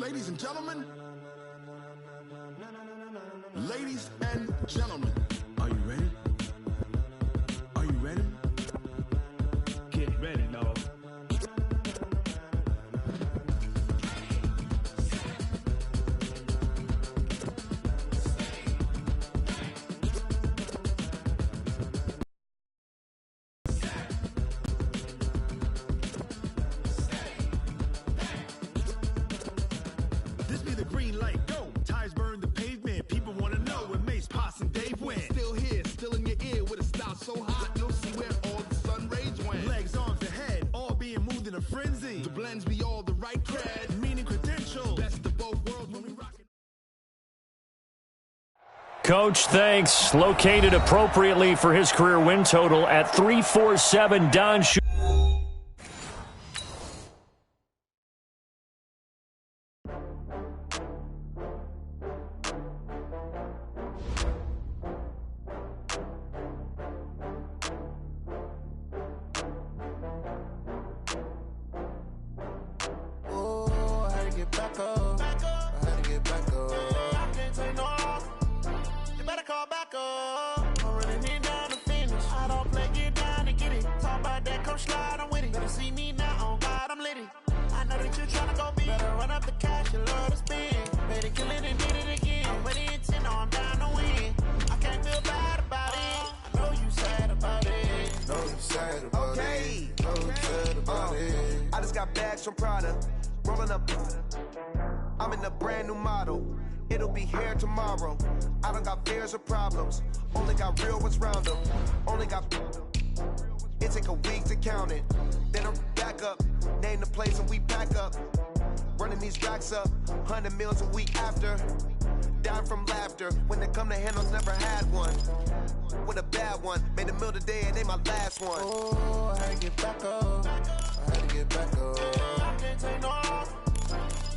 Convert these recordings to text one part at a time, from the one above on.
Ladies and gentlemen. Ladies and gentlemen. Are you ready? Are you ready? Get ready, dog. This be the green light, go. Tires burn the pavement. People wanna know when Mace, Pops, and Dave went. Still here, still in your ear with a style so hot, you'll see where all the sun rays went. Legs, arms, ahead, all being moved in a frenzy. The blends be all the right cred, meaning credentials. Best of both worlds when we rock it. Coach, thanks. Located appropriately for his career win total at 347. Don Schuster. Oh, I had to get back up. I had to get back up. I can't take no off. You better call back up. I'm running it down to finish. I don't play, get down and get it. Talk about that, come slide, I'm with it. Better see me now, on God, I'm lit it. I know that you're tryna go big. Better run up the cash, you love to spend. Better kill it and did it again. I'm ready and 10, I'm down to win. I can't feel bad about it. I know you sad about it. Know you sad about it. Know you sad about it. I just got bags from Prada. Rolling up. I'm in a brand new model. It'll be here tomorrow. I don't got fears or problems. Only got real ones round them. Only got. It take a week to count it. Then I'm back up. Name the place and we pack up. Running these racks up. 100 meals a week after. Down from laughter. When they come to handles, never had one. With a bad one. Made a meal today and they my last one. Oh, I had to get back up. I had to get back up. I can't take no off.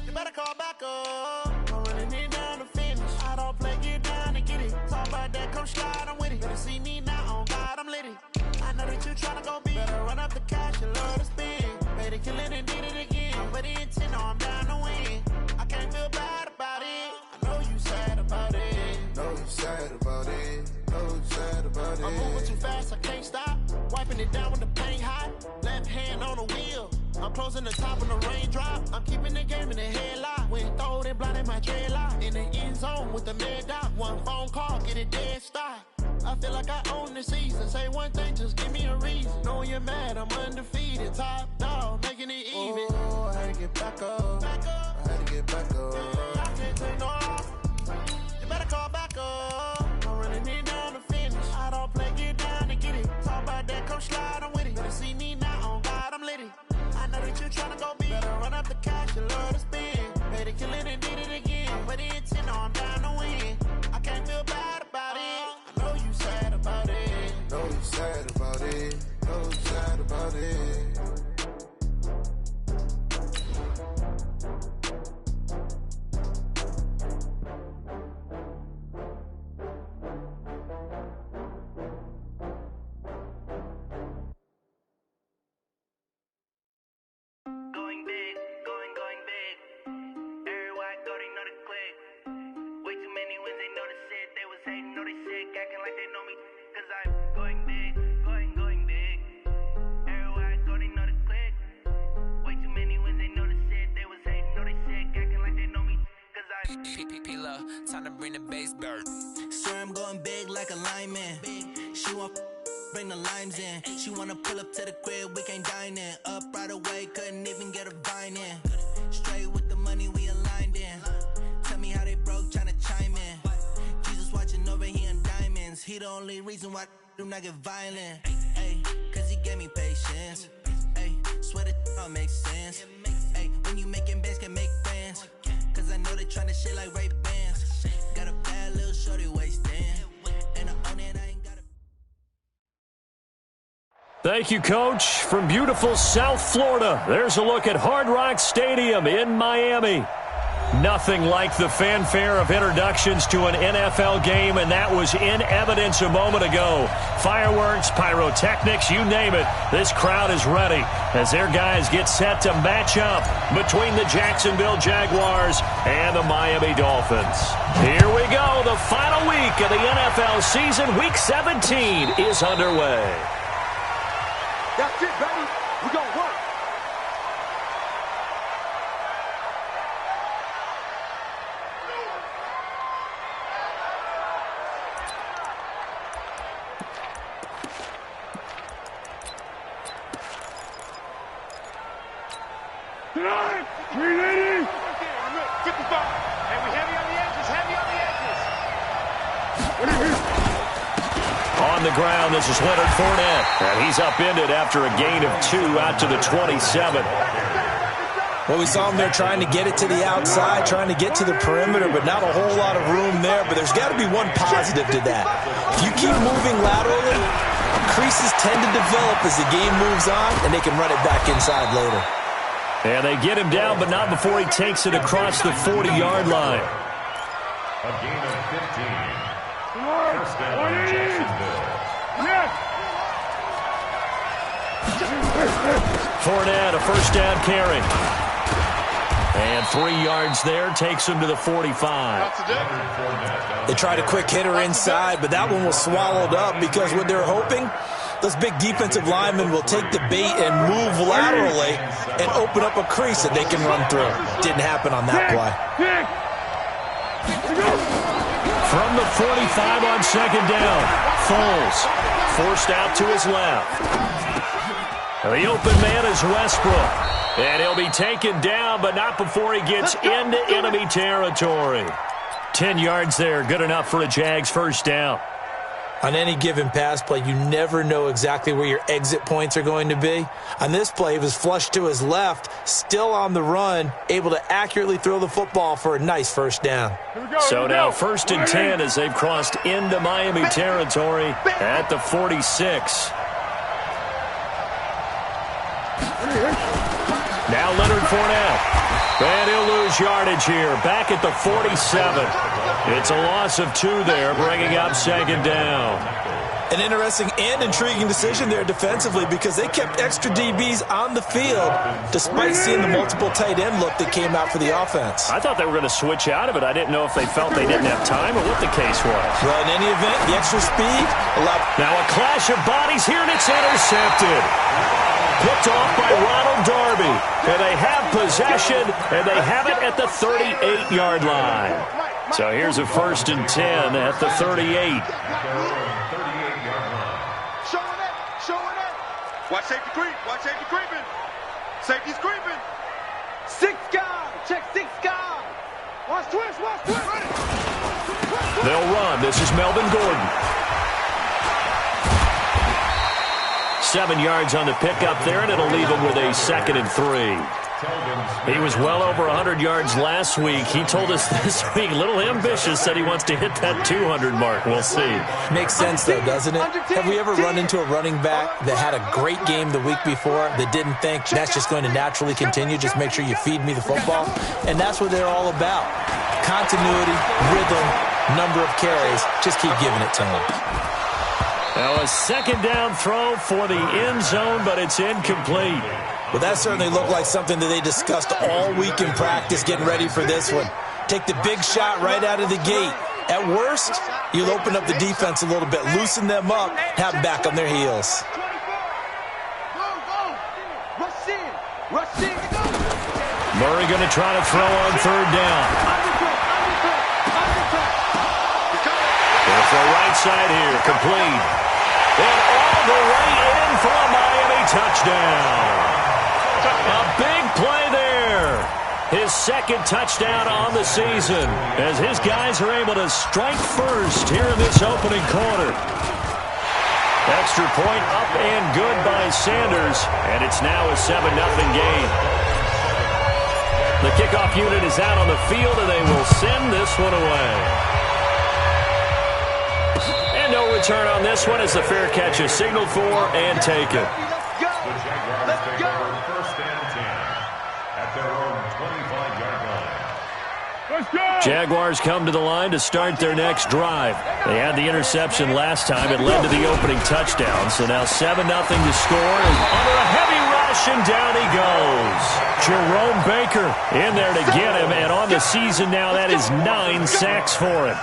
You better call back up. I'm running it down to finish. I don't play, get down and get it. Talk about that, come slide, I'm with it. Better see me now, on God, I'm lit it. I know that you tryna go big. Better run up the cash, you love to spend. Better kill it and did it again. I'm ready and 10, I'm down to win. I can't feel bad about it. I know you sad about it. Know you sad about it. Know you sad about it. I'm moving too fast, I can't stop. Wiping it down with the paint hot. Left hand on the wheel. I'm closing the top when the raindrop. I'm keeping the game in the headlock. When throwed and blinded my dreadlock. In the end zone with the mad dot. One phone call, get it dead stop. I feel like I own the season. Say one thing, just give me a reason. Knowing you're mad, I'm undefeated. Top dog, making it even. Oh, I had to get back up. I had to get back up. I can't take no off. You better call back up. I'm running it down to finish. I don't play, get down and get it. Talk about that, come slide, I'm with it. Better see me now, on God, I'm lit it. I know that you're tryna go big. Better run up the cash, you love to spend. Better kill it and did it again. I'm ready and 10, I'm down to win. I can't feel bad about it. I know you sad about it. Know you sad about it. Know you sad about it. Going big, going big. Everywhere I go, they know the click. Way too many wins, they know the shit. They was hating, know they sick, acting like they know me. Cause I'm going big, going big. Everywhere I go, they know the click. Way too many wins, they know the shit. They was hating, know they sick, acting like they know me. Cause I'm P-P-P-Lo, time to bring the bass bird. Swear I'm going big like a lineman. She want bring the limes in. She wanna pull up to the crib, we can't dine in. Up right away, couldn't even get a vine in. Straight with the money, we aligned in. Tell me how they broke, tryna chime in. Jesus watching over here in diamonds. He the only reason why do not get violent. Ay, cause he gave me patience. Ay, swear that all makes sense. Ay, when you making bands, can make friends. Cause I know they tryna shit like Ray-Bans. Got a bad little shorty wasting. And I own it, I ain't got a... Thank you, Coach. From beautiful South Florida, there's a look at Hard Rock Stadium in Miami. Nothing like the fanfare of introductions to an NFL game, and that was in evidence a moment ago. Fireworks, pyrotechnics, you name it. This crowd is ready as their guys get set to match up between the Jacksonville Jaguars and the Miami Dolphins. Here we go. The final week of the NFL season. Week 17 is underway. That's it, baby. We're going to work. Tonight, 380. 55. And we heavy on the edges, On the ground, this is Leonard Fournette. And he's upended after a gain of 2 out to the 27. Well, we saw him there trying to get it to the outside, trying to get to the perimeter, but not a whole lot of room there. But there's got to be one positive to that. If you keep moving laterally, creases tend to develop as the game moves on, and they can run it back inside later. And they get him down, but not before he takes it across the 40-yard line. A gain of 15. First down, Jacksonville. Fournette, a first down carry. And 3 yards there takes him to the 45. They tried a quick hitter inside, but that one was swallowed up because what they're hoping, those big defensive linemen will take the bait and move laterally and open up a crease that they can run through. Didn't happen on that play. From the 45 on second down, Foles forced out to his left. The open man is Westbrook. And he'll be taken down, but not before he gets into enemy territory. 10 yards there, good enough for a Jags first down. On any given pass play, you never know exactly where your exit points are going to be. On this play, he was flushed to his left, still on the run, able to accurately throw the football for a nice first down. So now first and 10 as they've crossed into Miami territory at the 46. Now Leonard Fournette. And he'll lose yardage here. Back at the 47. It's a loss of 2 there, bringing up second down. An interesting and intriguing decision there defensively because they kept extra DBs on the field despite seeing the multiple tight end look that came out for the offense. I thought they were going to switch out of it. I didn't know if they felt they didn't have time or what the case was. Well, in any event, the extra speed allowed... Now a clash of bodies here, and it's intercepted. Picked off by Ronald Darby. And they have possession, and they have it at the 38-yard line. So here's a first and 10 at the 38. Showing it. Watch safety creep. Watch safety creeping. Safety's creeping. 6 guys. Check 6 guys. Watch twist. They'll run. This is Melvin Gordon. 7 yards on the pickup there, and it'll leave him with a 2nd and 3. He was well over 100 yards last week. He told us this week, a little ambitious, said he wants to hit that 200 mark. We'll see. Makes sense, though, doesn't it? Have we ever run into a running back that had a great game the week before that didn't think that's just going to naturally continue, just make sure you feed me the football? And that's what they're all about. Continuity, rhythm, number of carries. Just keep giving it to them. Now a second down throw for the end zone, but it's incomplete. Well, that certainly looked like something that they discussed all week in practice getting ready for this one. Take the big shot right out of the gate. At worst, you'll open up the defense a little bit, loosen them up, have them back on their heels. Murray going to try to throw on third down. It's the right side here, complete. And all the way in for a Miami touchdown. A big play there. His 2nd touchdown on the season as his guys are able to strike first here in this opening quarter. Extra point up and good by Sanders, and it's now a 7-0 game. The kickoff unit is out on the field, and they will send this one away. And no return on this one as the fair catch is signaled for and taken. First and 10 at their own 25-yard line. Jaguars come to the line to start their next drive. They had the interception last time. It led to the opening touchdown. So now 7-0 to score. And under a heavy rush, and down he goes. Jerome Baker in there to get him. And on the season now, that is 9 sacks for him.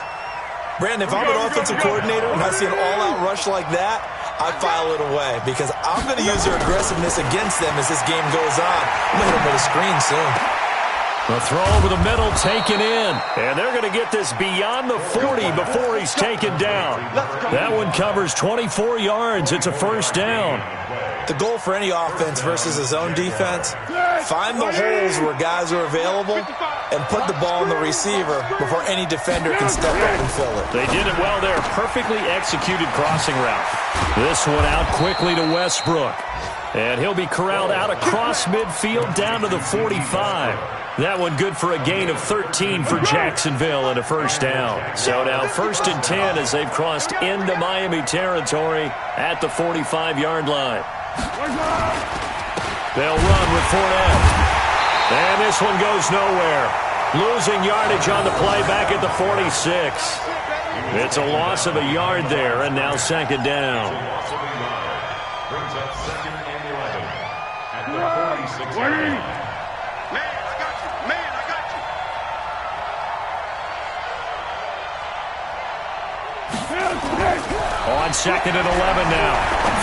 Brandon, if I'm an offensive coordinator and I see an all-out rush like that, I file it away because I'm going to use their aggressiveness against them as this game goes on. I'm going to hit them with a screen soon. The throw over the middle taken in. And they're going to get this beyond the 40 before he's taken down. That one covers 24 yards. It's a first down. The goal for any offense versus his own defense, find the holes where guys are available and put the ball in the receiver before any defender can step up and fill it. They did it well there. Perfectly executed crossing route. This one out quickly to Westbrook. And he'll be corralled out across midfield down to the 45. That one good for a gain of 13 for Jacksonville and a first down. So now 1st and 10 as they've crossed into Miami territory at the 45-yard line. They'll run with Fournette. And this one goes nowhere. Losing yardage on the play back at the 46. It's a loss of a yard there, and now 2nd down. Brings up 2nd and 11 at the 46. On 2nd and 11 now.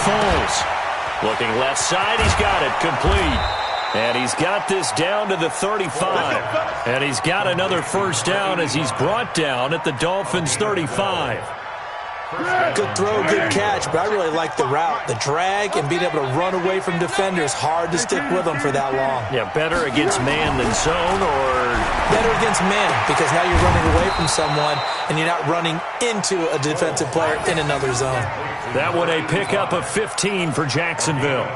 Foles looking left side. He's got it complete. And he's got this down to the 35. And he's got another first down as he's brought down at the Dolphins' 35. Good throw, good catch, but I really like the route. The drag and being able to run away from defenders, hard to stick with them for that long. Yeah, better against man than zone, or better against man, because now you're running away from someone and you're not running into a defensive player in another zone. That one a pickup of 15 for Jacksonville.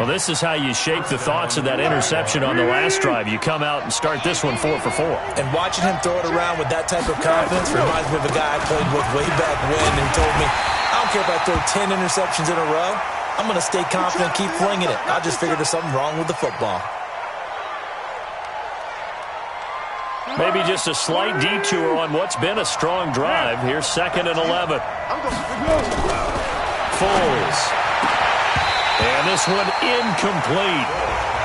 Well, this is how you shake the thoughts of that interception on the last drive. You come out and start this one 4 for 4. And watching him throw it around with that type of confidence reminds me of a guy I played with way back when who told me, I don't care if I throw 10 interceptions in a row. I'm going to stay confident, keep flinging it. I just figured there's something wrong with the football. Maybe just a slight detour on what's been a strong drive. Here's 2nd and 11. Foles. And this one incomplete.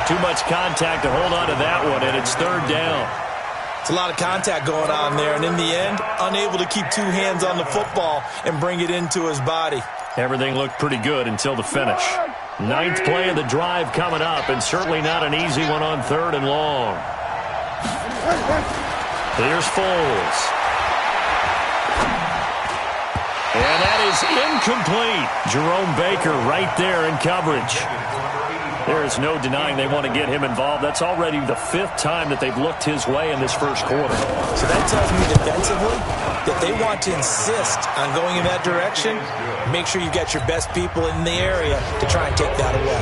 Too much contact to hold on to that one, and it's 3rd down. It's a lot of contact going on there, and in the end, unable to keep 2 hands on the football and bring it into his body. Everything looked pretty good until the finish. 9th play of the drive coming up, and certainly not an easy one on 3rd and long. Here's Foles. And that is incomplete. Jerome Baker right there in coverage. There is no denying they want to get him involved. That's already the 5th time that they've looked his way in this first quarter. So that tells me defensively that they want to insist on going in that direction. Make sure you got your best people in the area to try and take that away.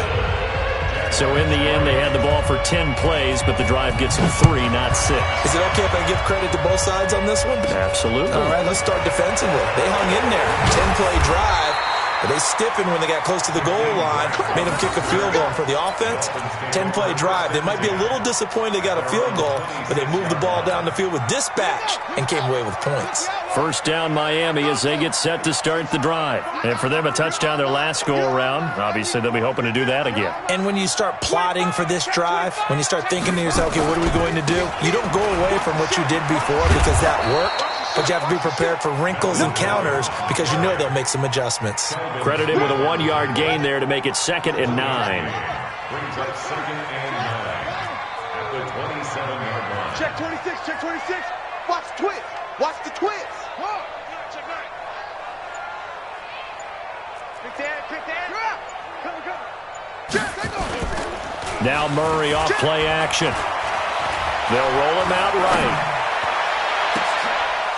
So in the end, they had the ball for 10 plays, but the drive gets them 3, not 6. Is it okay if I give credit to both sides on this one? Absolutely. All right, let's start defensively. They hung in there. 10-play drive. But they stiffened when they got close to the goal line, made them kick a field goal. And for the offense, 10-play drive. They might be a little disappointed they got a field goal, but they moved the ball down the field with dispatch and came away with points. First down Miami as they get set to start the drive. And for them, a touchdown their last go-around. Obviously, they'll be hoping to do that again. And when you start plotting for this drive, when you start thinking to yourself, okay, what are we going to do? You don't go away from what you did before because that worked. But you have to be prepared for wrinkles and counters because you know they'll make some adjustments. Credit him with a 1-yard gain there to make it 2nd and 9. Brings up 2nd and 9 at the 27-yard line. Check 26, check 26. Watch the twist. Watch the twist. Whoa. Check right. Pick that. Come. Check, they go. Now Murray off play action. They'll roll him out right.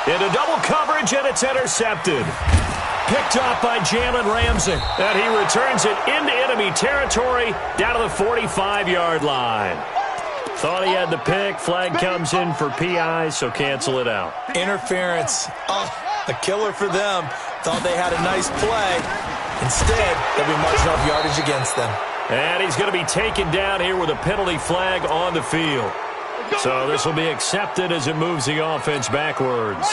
Into double coverage, and it's intercepted. Picked off by Jalen Ramsey. And he returns it into enemy territory down to the 45-yard line. Thought he had the pick. Flag comes in for PI, so cancel it out. Interference. Oh, a killer for them. Thought they had a nice play. Instead, they'll be marching off yardage against them. And he's going to be taken down here with a penalty flag on the field. So this will be accepted as it moves the offense backwards.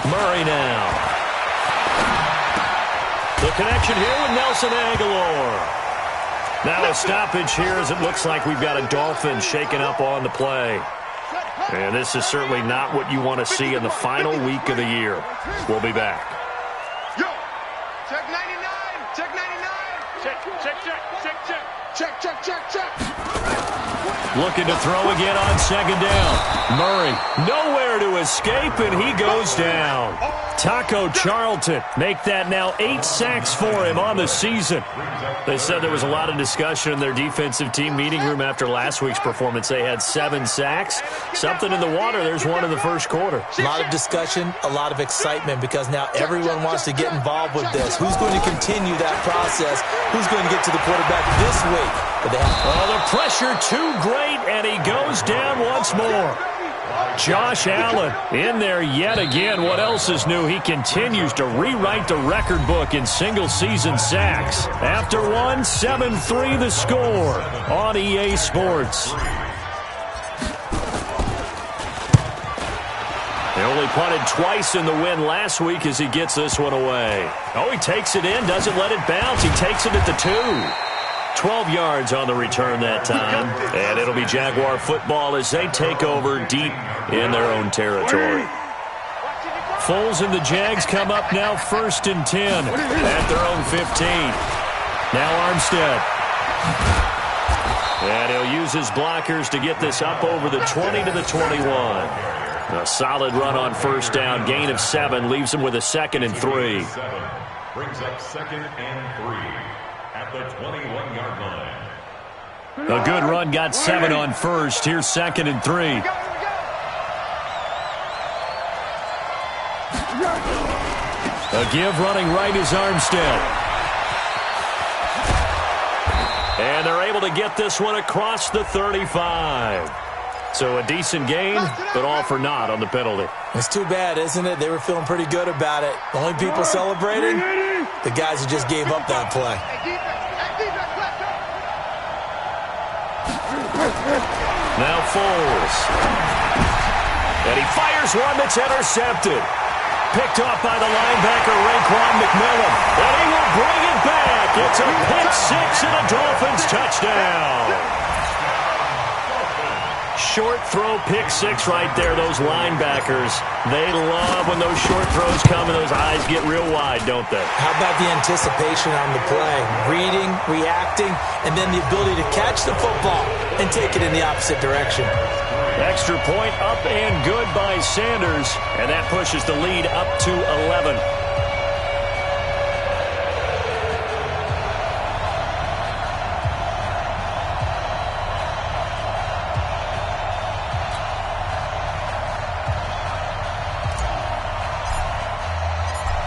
Murray now. The connection here with Nelson Aguilar. Now a stoppage here as it looks like we've got a Dolphin shaken up on the play. And this is certainly not what you want to see in the final week of the year. We'll be back. Yo, check 99, check 99. Check. Looking to throw again on second down. Murray, nowhere to escape, and he goes down. Taco Charlton make that now 8 sacks for him on the season. They said there was a lot of discussion in their defensive team meeting room after last week's performance. They had 7 sacks. Something in the water. There's one in the first quarter. A lot of discussion, a lot of excitement because now everyone wants to get involved with this. Who's going to continue that process? Who's going to get to the quarterback this week? The pressure too great, and he goes down once more. Josh Allen in there yet again. What else is new? He continues to rewrite the record book in single-season sacks. After one, 7-3 the score on EA Sports. They only punted twice in the win last week as he gets this one away. Oh, he takes it in, doesn't let it bounce. He takes it at the 2. 12 yards on the return that time. And it'll be Jaguar football as they take over deep in their own territory. Foles and the Jags come up now 1st and 10 at their own 15. Now Armstead. And he'll use his blockers to get this up over the 20 to the 21. A solid run on first down. Gain of 7 leaves him with a 2nd and 3. Brings up 2nd and 3. At the 21-yard line. A good run got 7 on first. Here's 2nd and 3. A give running right is Armstead. And they're able to get this one across the 35. So a decent gain, but all for naught on the penalty. It's too bad, isn't it? They were feeling pretty good about it. The only people celebrating, the guys who just gave up that play. Now Foles. And he fires one that's intercepted. Picked off by the linebacker, Raekwon McMillan. And he will bring it back. It's a pick 6 and a Dolphins touchdown. Short throw, pick 6 right there. Those linebackers, they love when those short throws come and those eyes get real wide, don't they? How about the anticipation on the play? Reading, reacting, and then the ability to catch the football and take it in the opposite direction. Extra point up and good by Sanders, and that pushes the lead up to 11.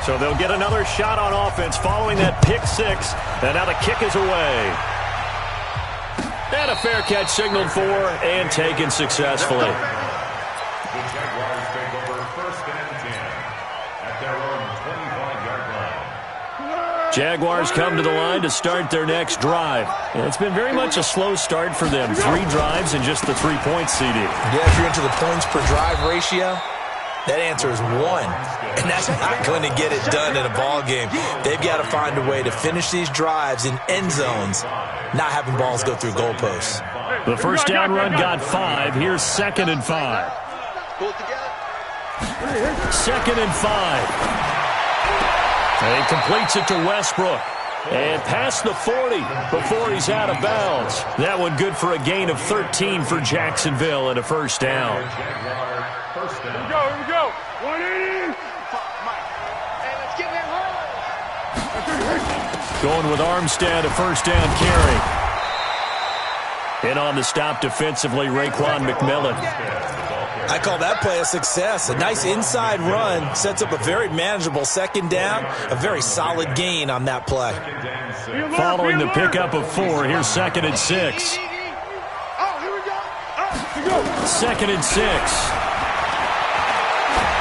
So they'll get another shot on offense following that pick 6. And now the kick is away. And a fair catch signaled for and taken successfully. The Jaguars take over 1st and 10 at their own 25-yard line. Jaguars come to the line to start their next drive. And it's been very much a slow start for them. 3 drives and just the 3-point CD. Yeah, if you're into the points per drive ratio, that answer is 1. And that's not going to get it done in a ball game. They've got to find a way to finish these drives in end zones, not having balls go through goalposts. The first down run got 5. Here's 2nd and 5. 2nd and 5. And he completes it to Westbrook. And past the 40 before he's out of bounds. That one good for a gain of 13 for Jacksonville and a first down. Here we go. 180. Hey, let's get that roll. Going with Armstead, a first down carry. And on the stop defensively, Raekwon McMillan. I call that play a success. A nice inside run sets up a very manageable 2nd down. A very solid gain on that play. Following the pickup of 4, here's 2nd and 6. 2nd and 6.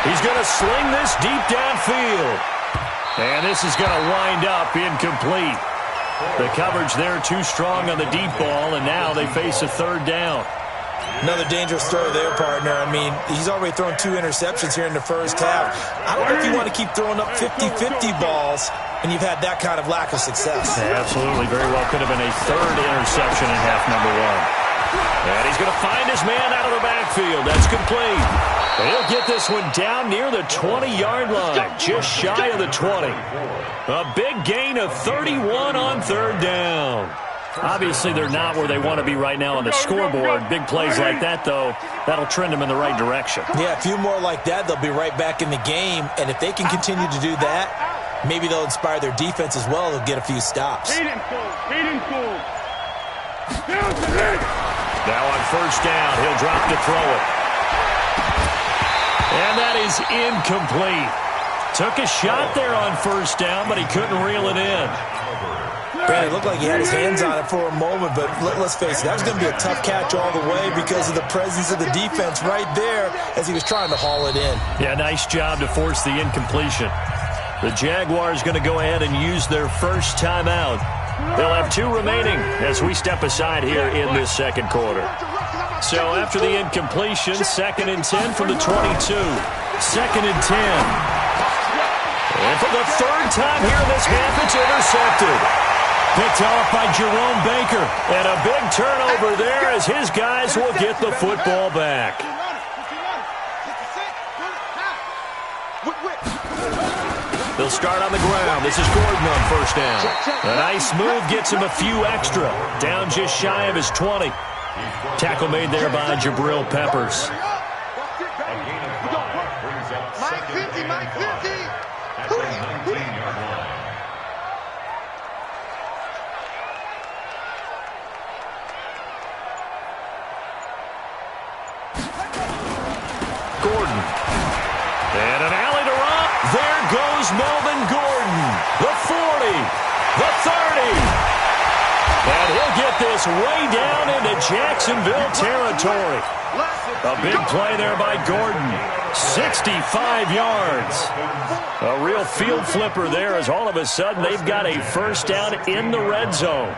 He's going to sling this deep downfield. And this is going to wind up incomplete. The coverage there too strong on the deep ball, and now they face a third down. Another dangerous throw there, partner. I mean, he's already thrown 2 interceptions here in the first half. I don't know if you want to keep throwing up 50-50 balls when you've had that kind of lack of success. Yeah, absolutely. Very well could have been a third interception in half number 1. And he's going to find his man out of the backfield. That's complete. He'll get this one down near the 20-yard line, just shy of the 20. A big gain of 31 on third down. Obviously, they're not where they want to be right now on the scoreboard. Big plays like that, though, that'll trend them in the right direction. Yeah, a few more like that, they'll be right back in the game. And if they can continue to do that, maybe they'll inspire their defense as well. They'll get a few stops. Now on first down, he'll drop to throw it. And that is incomplete. Took a shot there on first down, but he couldn't reel it in. Brad, it looked like he had his hands on it for a moment, but let's face it, that was going to be a tough catch all the way because of the presence of the defense right there as he was trying to haul it in. Yeah, nice job to force the incompletion. The Jaguars going to go ahead and use their first timeout. They'll have 2 remaining as we step aside here in this second quarter. So after the incompletion, 2nd and 10 from the 22. 2nd and 10. And for the third time here in this half, it's intercepted. Picked off by Jerome Baker. And a big turnover there as his guys will get the football back. They'll start on the ground. This is Gordon on first down. A nice move gets him a few extra. Down just shy of his 20. Tackle made there by Jabril Peppers. Mike 50. Gordon. And an alley to run. There goes Melvin Gordon. The 40. The 30. And he'll get this way down into Jacksonville territory. A big play there by Gordon. 65 yards. A real field flipper there as all of a sudden they've got a first down in the red zone.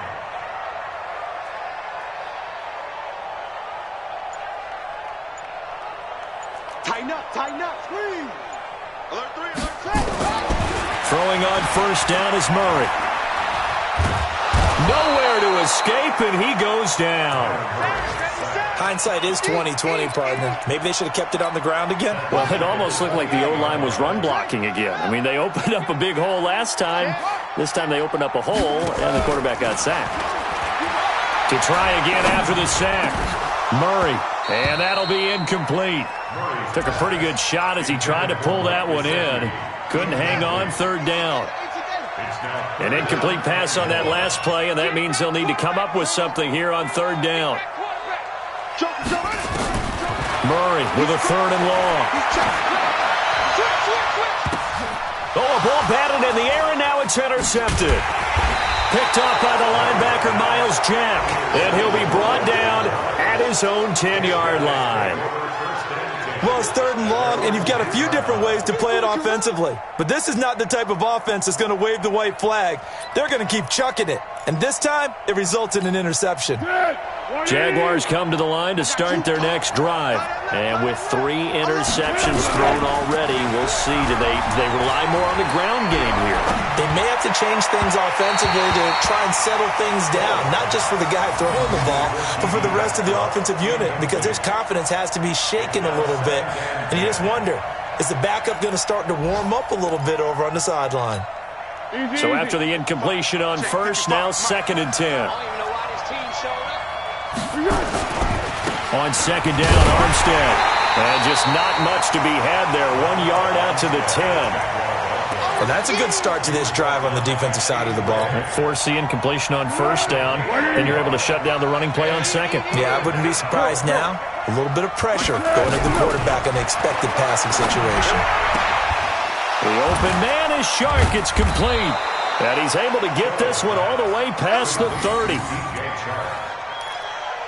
Tighten up, screen. Alert 3, alert 2. Throwing on first down is Murray. Nowhere to escape, and he goes down. Hindsight is 20/20, partner. Maybe they should have kept it on the ground again. Well, it almost looked like the O-line was run blocking again. I mean, they opened up a big hole last time. This time they opened up a hole, and the quarterback got sacked. To try again after the sack, Murray, and that'll be incomplete. Took a pretty good shot as he tried to pull that one in. Couldn't hang on, third down. An incomplete pass on that last play, and that means they'll need to come up with something here on third down. Murray with a third and long. Oh, a ball batted in the air, and now it's intercepted. Picked off by the linebacker, Miles Jack. And he'll be brought down at his own 10-yard line. Well, it's third and long, and you've got a few different ways to play it offensively. But this is not the type of offense that's going to wave the white flag. They're going to keep chucking it. And this time, it results in an interception. Jaguars come to the line to start their next drive. And with 3 interceptions thrown already, we'll see. Do they rely more on the ground game here? They may have to change things offensively to try and settle things down. Not just for the guy throwing the ball, but for the rest of the offensive unit. Because their confidence has to be shaken a little bit. And you just wonder, is the backup going to start to warm up a little bit over on the sideline? So after the incompletion on first, now 2nd and 10. On second down, Armstead. And just not much to be had there. 1 yard out to the 10. Well, that's a good start to this drive on the defensive side of the ball. Force the incompletion on first down. Then you're able to shut down the running play on second. Yeah, I wouldn't be surprised now. A little bit of pressure going at the quarterback in the expected passing situation. The open man is Shark. It's complete. And he's able to get this one all the way past the 30.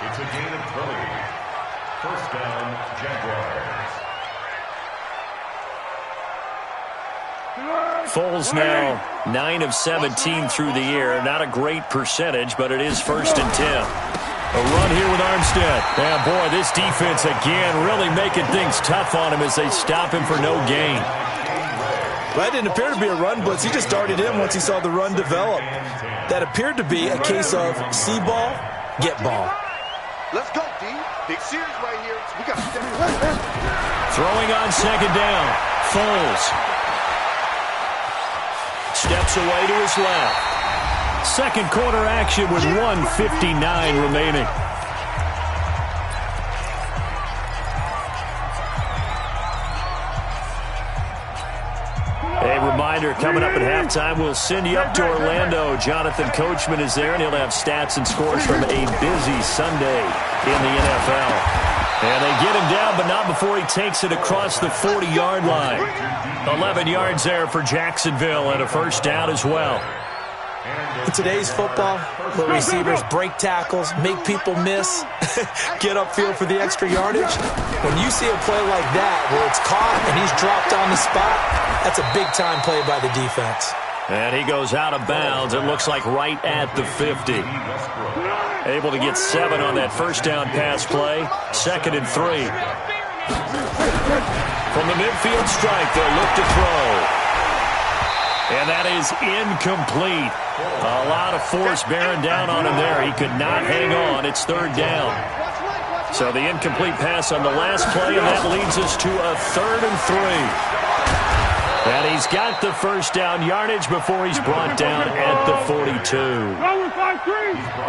It's a gain of 20. First down, Jaguars. Foles now 9 of 17 through the air. Not a great percentage, but it is 1st and 10. A run here with Armstead. And boy, this defense again really making things tough on him as they stop him for no gain. Well, it didn't appear to be a run blitz. He just darted in once he saw the run develop. That appeared to be a case of see ball, get ball. Let's go, D. Big series right here. We got to Throwing on 2nd down. Foles steps away to his left. Second quarter action with 1:59 remaining. A reminder, coming up at halftime, we'll send you up to Orlando. Jonathan Coachman is there, and he'll have stats and scores from a busy Sunday in the NFL. And they get him down, but not before he takes it across the 40-yard line. 11 yards there for Jacksonville, and a 1st down as well. In today's football, where receivers break tackles, make people miss, get upfield for the extra yardage, when you see a play like that where it's caught and he's dropped on the spot, that's a big-time play by the defense. And he goes out of bounds, it looks like right at the 50. Able to get 7 on that 1st down pass play. 2nd and 3. From the midfield strike, they'll look to throw. And that is incomplete. A lot of force bearing down on him there. He could not hang on. It's 3rd down. So the incomplete pass on the last play, and that leads us to a 3rd and 3. And he's got the 1st down yardage before he's brought down at the 42.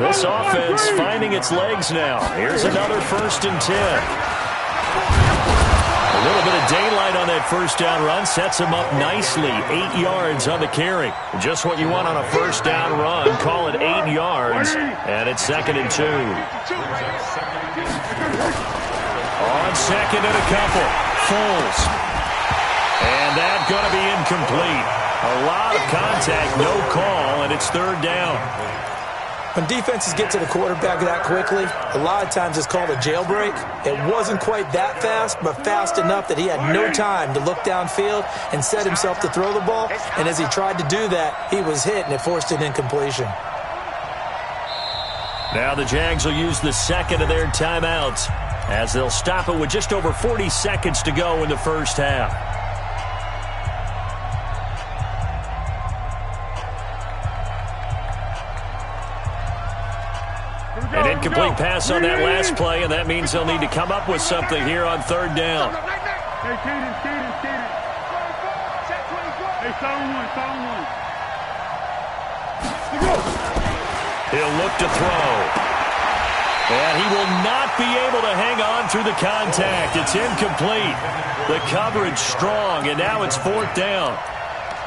This offense finding its legs now. Here's another 1st and 10. A little bit of daylight on that 1st down run sets him up nicely. 8 yards on the carry. Just what you want on a 1st down run. Call it 8 yards. And it's 2nd and 2. On 2nd and a couple. Foles. And that's going to be incomplete. A lot of contact, no call, and it's 3rd down. When defenses get to the quarterback that quickly, a lot of times it's called a jailbreak. It wasn't quite that fast, but fast enough that he had no time to look downfield and set himself to throw the ball. And as he tried to do that, he was hit, and it forced an incompletion. Now the Jags will use the 2nd of their timeouts as they'll stop it with just over 40 seconds to go in the 1st half. An incomplete pass on that last play, and that means they'll need to come up with something here on 3rd down. He'll look to throw. And he will not be able to hang on through the contact. It's incomplete. The coverage strong, and now it's 4th down.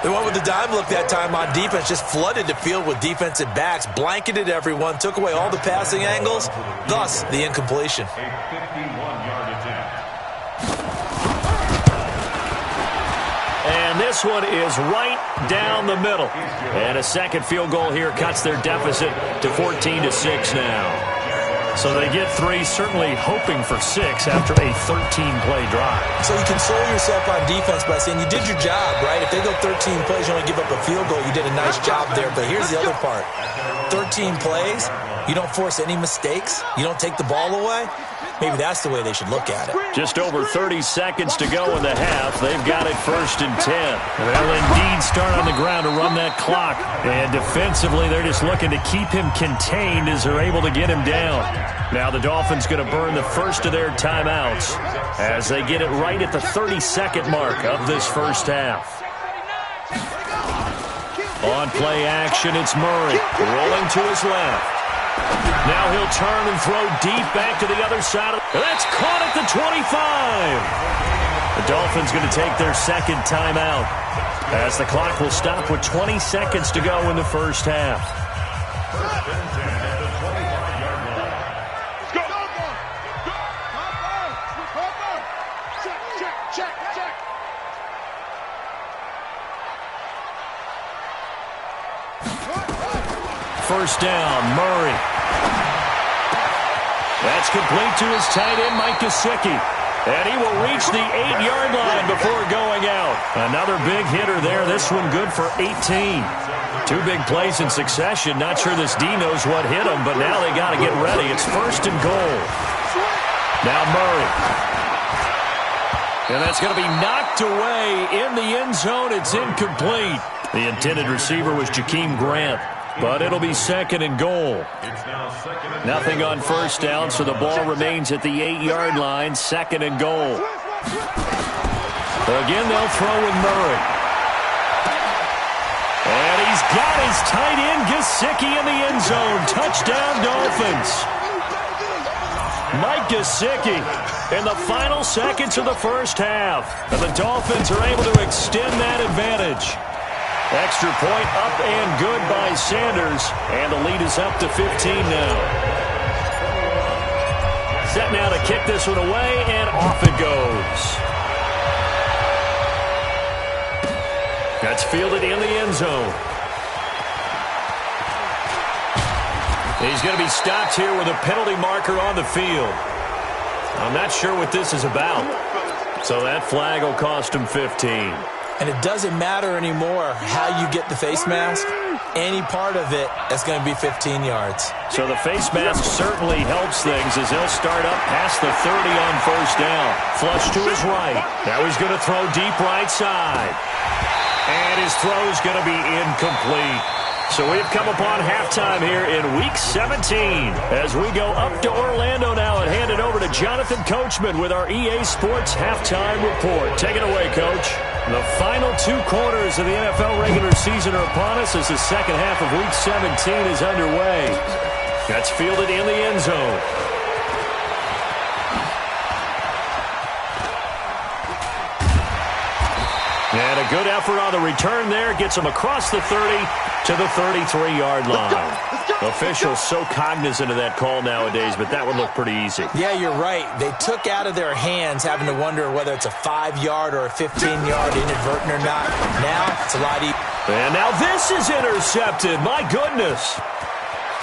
They went with the dime look that time on defense, just flooded the field with defensive backs, blanketed everyone, took away all the passing angles, thus the incompletion. And this one is right down the middle. And a 2nd field goal here cuts their deficit to 14-6 now. So they get 3, certainly hoping for 6 after a 13-play drive. So you console yourself on defense by saying you did your job, right? If they go 13 plays, you only give up a field goal, you did a nice job there. But here's the other part. 13 plays, you don't force any mistakes, you don't take the ball away. Maybe that's the way they should look at it. Just over 30 seconds to go in the half. They've got it 1st and 10. They'll indeed start on the ground to run that clock. And defensively, they're just looking to keep him contained as they're able to get him down. Now the Dolphins going to burn the 1st of their timeouts as they get it right at the 30-second mark of this 1st half. On play action, it's Murray rolling to his left. Now he'll turn and throw deep back to the other side. That's caught at the 25. The Dolphins going to take their 2nd timeout as the clock will stop with 20 seconds to go in the 1st half. First down, Murray. That's complete to his tight end, Mike Gesicki. And he will reach the 8-yard line before going out. Another big hitter there. This one good for 18. 2 big plays in succession. Not sure this D knows what hit him, but now they got to get ready. It's 1st and goal. Now Murray. And that's going to be knocked away in the end zone. It's incomplete. The intended receiver was Jakeem Grant, but it'll be 2nd and goal. Nothing on 1st down, so the ball remains at the 8-yard line. 2nd and goal. Again, they'll throw with Murray. And he's got his tight end, Gesicki, in the end zone. Touchdown, Dolphins. Mike Gesicki in the final seconds of the first half. And the Dolphins are able to extend that advantage. Extra point up and good by Sanders. And the lead is up to 15 now. Set now to kick this one away, and off it goes. That's fielded in the end zone. He's going to be stopped here with a penalty marker on the field. I'm not sure what this is about. So that flag will cost him 15. And it doesn't matter anymore how you get the face mask. Any part of it is going to be 15 yards. So the face mask certainly helps things as he'll start up past the 30 on 1st down. Flush to his right. Now he's going to throw deep right side. And his throw is going to be incomplete. So we've come upon halftime here in Week 17 as we go up to Orlando now and hand it over to Jonathan Coachman with our EA Sports Halftime Report. Take it away, Coach. The final 2 quarters of the NFL regular season are upon us as the second half of Week 17 is underway. That's fielded in the end zone. And a good effort on the return there. Gets him across the 30 to the 33-yard line. Officials so cognizant of that call nowadays, but that would look pretty easy. Yeah, you're right. They took out of their hands having to wonder whether it's a 5-yard or a 15-yard inadvertent or not. Now it's a lot easier. And now this is intercepted. My goodness.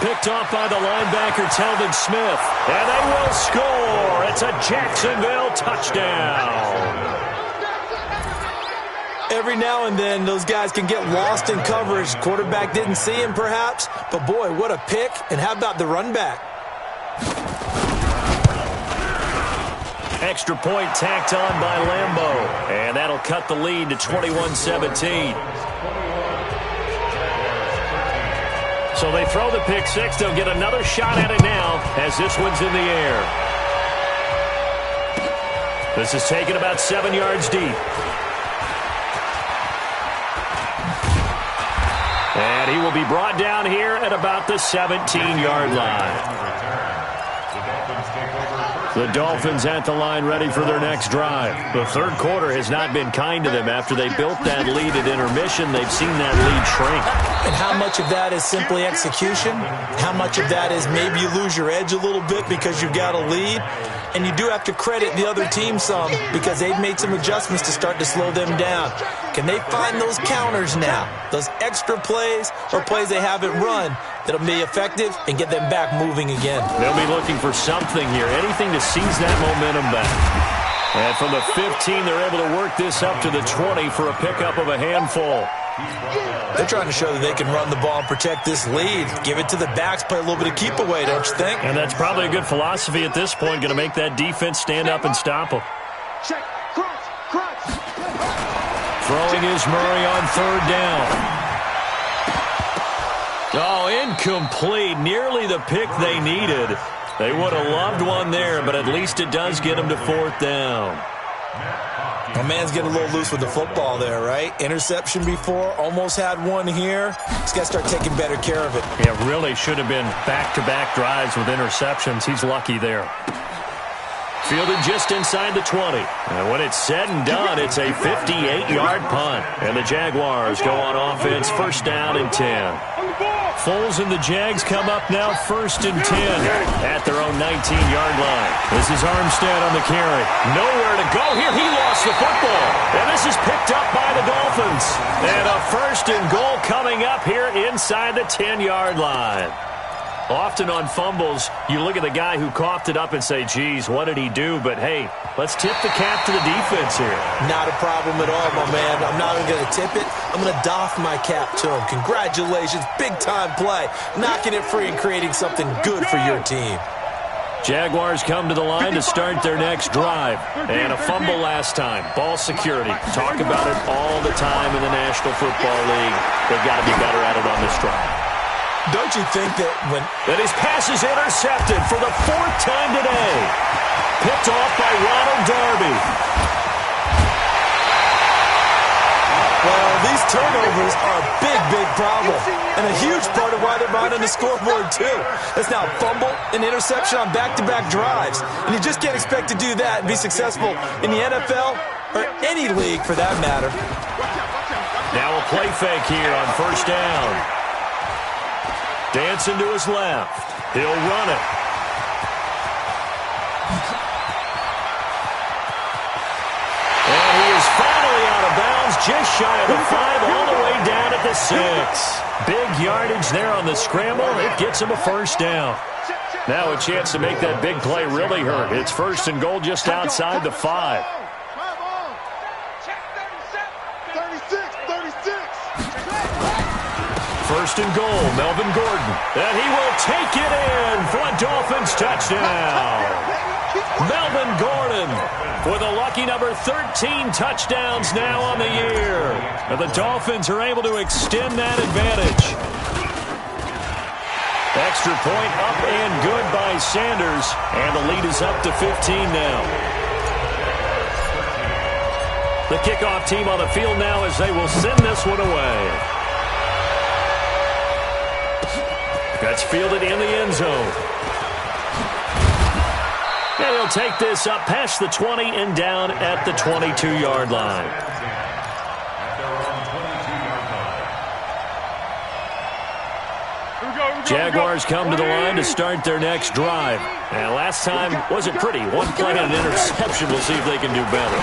Picked off by the linebacker, Telvin Smith. And they will score. It's a Jacksonville touchdown. Every now and then, those guys can get lost in coverage. Quarterback didn't see him, perhaps. But, boy, what a pick. And how about the run back? Extra point tacked on by Lambeau. And that'll cut the lead to 21-17. So they throw the pick six. They'll get another shot at it now as this one's in the air. This is taken about 7 yards deep. And he will be brought down here at about the 17-yard line. The Dolphins at the line ready for their next drive. The third quarter has not been kind to them. After they built that lead at intermission, they've seen that lead shrink. And how much of that is simply execution? How much of that is maybe you lose your edge a little bit because you've got a lead? And you do have to credit the other team some because they've made some adjustments to start to slow them down. Can they find those counters now, those extra plays or plays they haven't run that'll be effective and get them back moving again? They'll be looking for something here, anything to seize that momentum back. And from the 15, they're able to work this up to the 20 for a pickup of a handful. They're trying to show that they can run the ball and protect this lead. Give it to the backs, play a little bit of keep away, don't you think? And that's probably a good philosophy at this point, going to make that defense stand up and stop them. Check. Cross. Throwing is Murray on third down. Oh, incomplete. Nearly the pick they needed. They would have loved one there, but at least it does get them to fourth down. My man's getting a little loose with the football there, right? Interception before, almost had one here. He's got to start taking better care of it. Yeah, really should have been back-to-back drives with interceptions. He's lucky there. Fielded just inside the 20. And when it's said and done, it's a 58-yard punt. And the Jaguars go on offense, first down and 10. Foles and the Jags come up now first and 10 at their own 19-yard line. This is Armstead on the carry. Nowhere to go here. He lost the football. And this is picked up by the Dolphins. And a first and goal coming up here inside the 10-yard line. Often on fumbles, you look at the guy who coughed it up and say, geez, what did he do? But, hey, let's tip the cap to the defense here. Not a problem at all, my man. I'm not even going to tip it. I'm going to doff my cap to him. Congratulations. Big-time play. Knocking it free and creating something good for your team. Jaguars come to the line to start their next drive. And a fumble last time. Ball security. Talk about it all the time in the National Football League. They've got to be better at it on this drive. Don't you think that when... That his pass is intercepted for the 4th time today. Picked off by Ronald Darby. Well, these turnovers are a big, big problem. And a huge part of why they're behind on the scoreboard, too. That's now a fumble and interception on back-to-back drives. And you just can't expect to do that and be successful in the NFL or any league for that matter. Now a play fake here on first down. Dancing to his left. He'll run it. And he is finally out of bounds, just shy of the 5, all the way down at the 6. Big yardage there on the scramble. It gets him a first down. Now a chance to make that big play really hurt. It's 1st and goal just outside the 5. 1st and goal, Melvin Gordon. And he will take it in for a Dolphins touchdown. Melvin Gordon with a lucky number 13 touchdowns now on the year. And the Dolphins are able to extend that advantage. Extra point up and good by Sanders. And the lead is up to 15 now. The kickoff team on the field now as they will send this one away. That's fielded in the end zone. And he'll take this up past the 20 and down at the 22-yard line. Jaguars come to the line to start their next drive. And last time wasn't pretty. One play and an interception. We'll see if they can do better.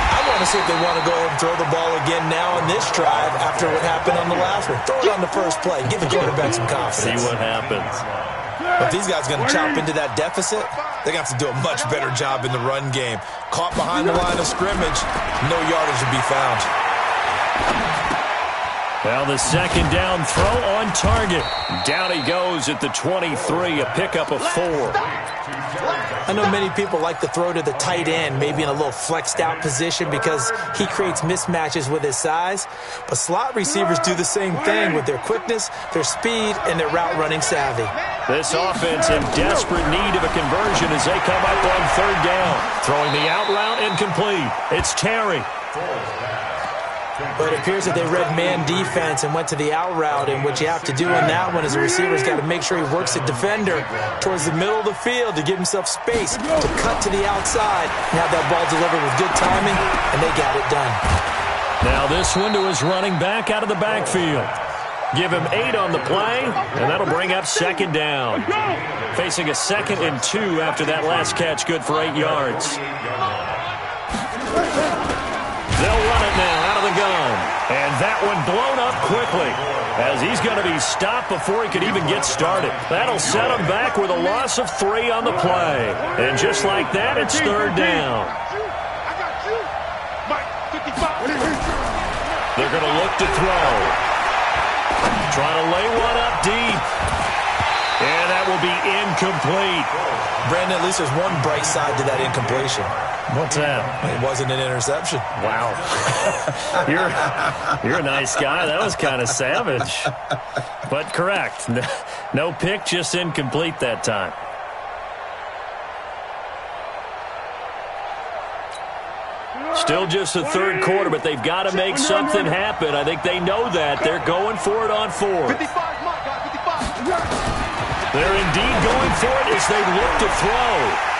I want to see if they want to go ahead and throw the ball again now on this drive after what happened on the last one. Throw it on the first play. Give the quarterback some confidence. See what happens. If these guys are going to chop into that deficit, they're going to have to do a much better job in the run game. Caught behind the line of scrimmage, no yardage to be found. Well, the second down throw on target. Down he goes at the 23, a pickup of 4. I know many people like to throw to the tight end, maybe in a little flexed out position because he creates mismatches with his size. But slot receivers do the same thing with their quickness, their speed, and their route running savvy. This offense in desperate need of a conversion as they come up on 3rd down. Throwing the out route incomplete. It's Terry. But it appears that they read man defense and went to the out route, and what you have to do in that one is the receiver's got to make sure he works the defender towards the middle of the field to give himself space to cut to the outside and have that ball delivered with good timing, and they got it done. Now this one to his running back out of the backfield. Give him 8 on the play, and that'll bring up 2nd down. Facing a 2nd and 2 after that last catch, good for 8 yards. They'll run it now out of the gun. And that one blown up quickly as he's going to be stopped before he could even get started. That'll set him back with a loss of 3 on the play. And just like that, it's 3rd down. They're going to look to throw. Trying to lay one up deep. And that will be incomplete. Brandon, at least there's one bright side to that incompletion. What's that? It wasn't an interception. Wow. You're a nice guy. That was kind of savage. But correct. No pick, just incomplete that time. Still just the 3rd quarter, but they've got to make something happen. I think they know that. They're going for it on 4th. They're indeed going for it as they look to throw.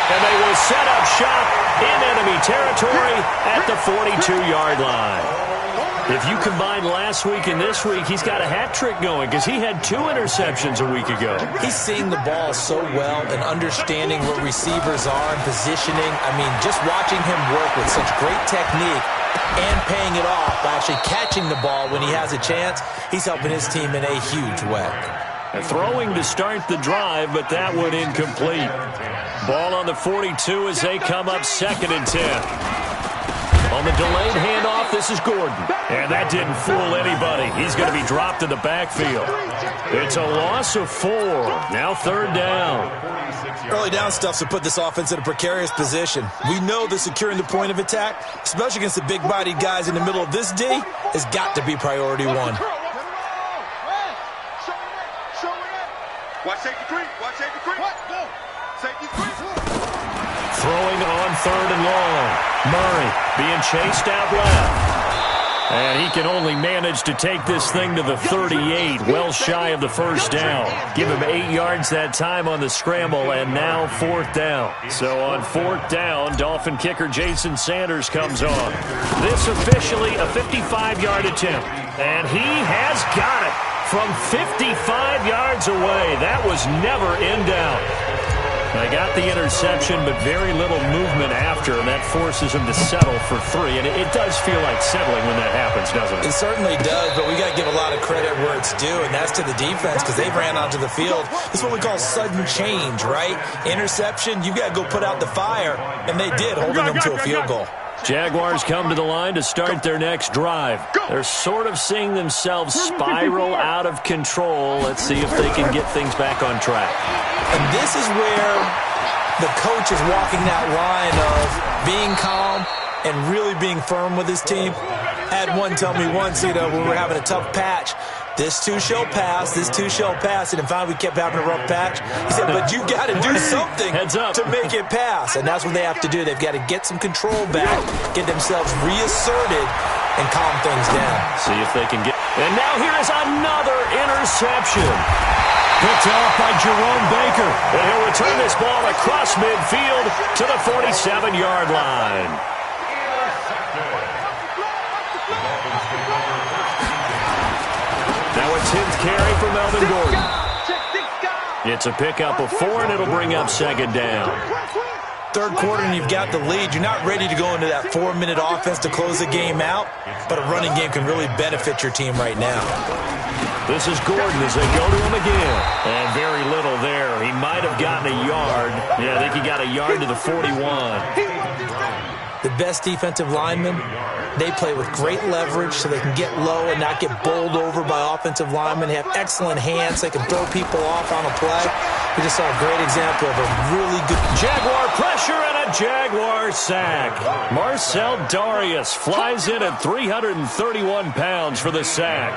And they will set up shop in enemy territory at the 42-yard line. If you combine last week and this week, he's got a hat trick going because he had 2 interceptions a week ago. He's seeing the ball so well and understanding where receivers are and positioning. I mean, just watching him work with such great technique, and paying it off by actually catching the ball when he has a chance. He's helping his team in a huge way. Throwing to start the drive, but that one incomplete. Ball on the 42 as they come up 2nd and 10. On the delayed handoff, this is Gordon. And that didn't fool anybody. He's going to be dropped in the backfield. It's a loss of 4. Now 3rd down. Early down stuff to put this offense in a precarious position. We know that securing the point of attack, especially against the big-bodied guys in the middle of this D, has got to be priority 1. Watch safety 3. Watch safety 3. Safety 3. Throwing on 3rd and long. Murray being chased out left. And he can only manage to take this thing to the 38, well shy of the 1st down. Give him 8 yards that time on the scramble, and now 4th down. So on 4th down, Dolphin kicker Jason Sanders comes on. This officially a 55-yard attempt. And he has got it from 55 yards away. That was never in doubt. They got the interception, but very little movement after, and that forces him to settle for 3. And it does feel like settling when that happens, doesn't it? It certainly does, but we got to give a lot of credit where it's due, and that's to the defense because they ran onto the field. This is what we call sudden change, right? Interception, you got to go put out the fire, and they did, holding them to a field goal. Jaguars come to the line to start their next drive. They're sort of seeing themselves spiral out of control. Let's see if they can get things back on track. And this is where the coach is walking that line of being calm and really being firm with his team. I had one tell me once, when we were having a tough patch, this too shall pass, this too shall pass. And finally we kept having a rough patch. He said, but you got to do something to make it pass. And that's what they have to do. They've got to get some control back, get themselves reasserted, and calm things down. See if they can get... And now here is another interception. Picked off by Jerome Baker. And he'll return this ball across midfield to the 47-yard line. Now a 10th carry for Melvin Gordon. It's a pickup of 4, and it'll bring up 2nd down. 3rd quarter, and you've got the lead. You're not ready to go into that 4-minute offense to close the game out, but a running game can really benefit your team right now. This is Gordon as they go to him again. And very little there. He might have gotten a yard. Yeah, I think he got a yard to the 41. The best defensive linemen, they play with great leverage so they can get low and not get bowled over by offensive linemen. They have excellent hands. They can throw people off on a play. We just saw a great example of a really good... Jaguar pressure and a Jaguar sack. Marcel Darius flies in at 331 pounds for the sack.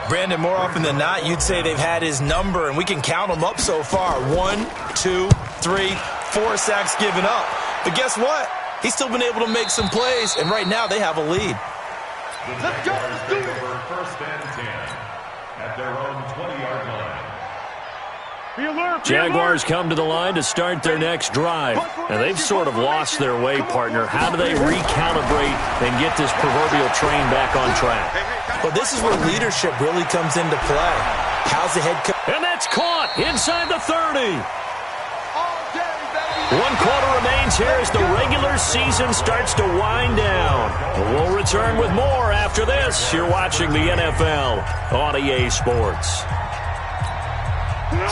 Brandon, more often than not, you'd say they've had his number, and we can count them up so far. 1, 2, 3, 4 sacks given up. But guess what? He's still been able to make some plays, and right now they have a lead. Let's go. Let's do it. 1st and 10 at their own 20-yard line. Jaguars come to the line to start their next drive. And they've sort of lost their way, partner. How do they recalibrate and get this proverbial train back on track? Well, this is where leadership really comes into play. How's the head coach? And that's caught inside the 30. 1 quarter remains here as the regular season starts to wind down. We'll return with more after this. You're watching the NFL on EA Sports.